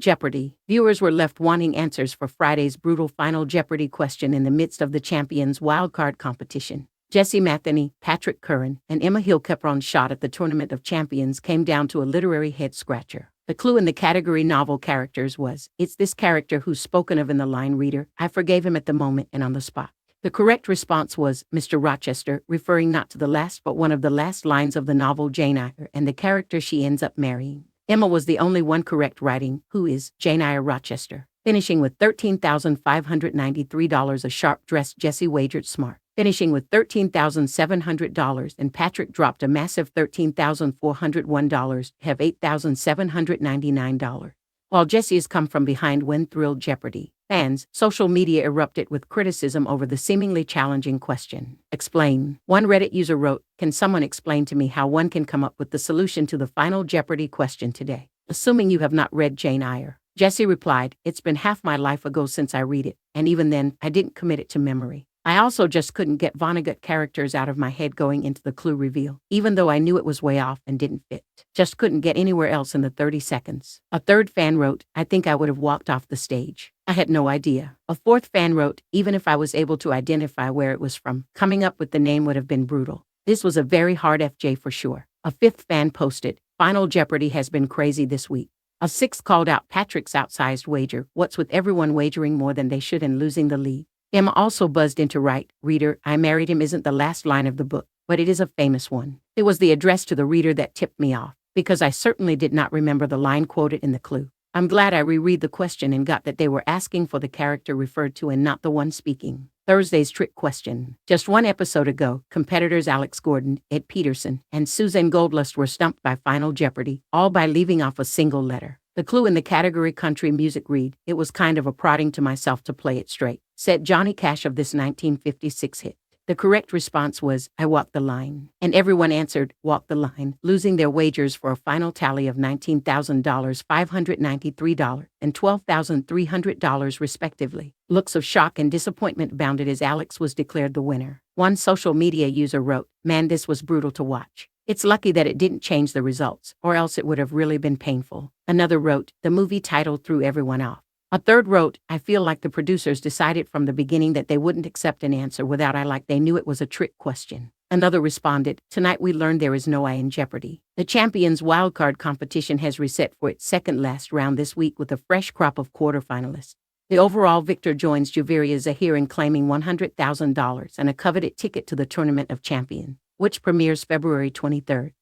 Jeopardy! Viewers were left wanting answers for Friday's brutal final Jeopardy question in the midst of the Champions Wildcard competition. Matheny, Patrick Curran, and Emma Hill Kepron's shot at the Tournament of Champions came down to a literary head-scratcher. The clue in the category novel characters was, it's this character who's spoken of in the line reader, I forgave him at the moment and on the spot. The correct response was, Mr. Rochester, referring not to the last but one of the last lines of the novel Jane Eyre and the character she ends up marrying. Emma was the only one correct, writing, who is Jane Eyre Rochester. Finishing with $13,593, a sharp-dressed Jessie wagered smart. Finishing with $13,700, and Patrick dropped a massive $13,401, have $8,799. While Jessie has come from behind when thrilled Jeopardy fans, social media erupted with criticism over the seemingly challenging question. Explain. One Reddit user wrote, can someone explain to me how one can come up with the solution to the final Jeopardy question today, assuming you have not read Jane Eyre? Jessie replied, it's been half my life ago since I read it, and even then, I didn't commit it to memory. I also just couldn't get Vonnegut characters out of my head going into the clue reveal, even though I knew it was way off and didn't fit. Just couldn't get anywhere else in the 30 seconds. A third fan wrote, I think I would have walked off the stage. I had no idea. A fourth fan wrote, even if I was able to identify where it was from, coming up with the name would have been brutal. This was a very hard FJ for sure. A fifth fan posted, Final Jeopardy has been crazy this week. A sixth called out Patrick's outsized wager, what's with everyone wagering more than they should and losing the lead. Emma also buzzed in to write, reader, I married him isn't the last line of the book, but it is a famous one. It was the address to the reader that tipped me off, because I certainly did not remember the line quoted in the clue. I'm glad I reread the question and got that they were asking for the character referred to and not the one speaking. Thursday's trick question. Just one episode ago, competitors Alex Gordon, Ed Peterson, and Suzanne Goldlust were stumped by Final Jeopardy, all by leaving off a single letter. The clue in the category country music read, it was kind of a prodding to myself to play it straight, said Johnny Cash of this 1956 hit. The correct response was, I walked the line. And everyone answered, walk the line, losing their wagers for a final tally of $19,000, $593, and $12,300 respectively. Looks of shock and disappointment bounded as Alex was declared the winner. One social media user wrote, man, this was brutal to watch. It's lucky that it didn't change the results, or else it would have really been painful. Another wrote, the movie title threw everyone off. A third wrote, I feel like the producers decided from the beginning that they wouldn't accept an answer without I, like they knew it was a trick question. Another responded, tonight we learned there is no I in Jeopardy. The Champions Wildcard competition has reset for its second last round this week with a fresh crop of quarterfinalists. The overall victor joins Juveria Zahir in claiming $100,000 and a coveted ticket to the Tournament of Champions, which premieres February 23rd.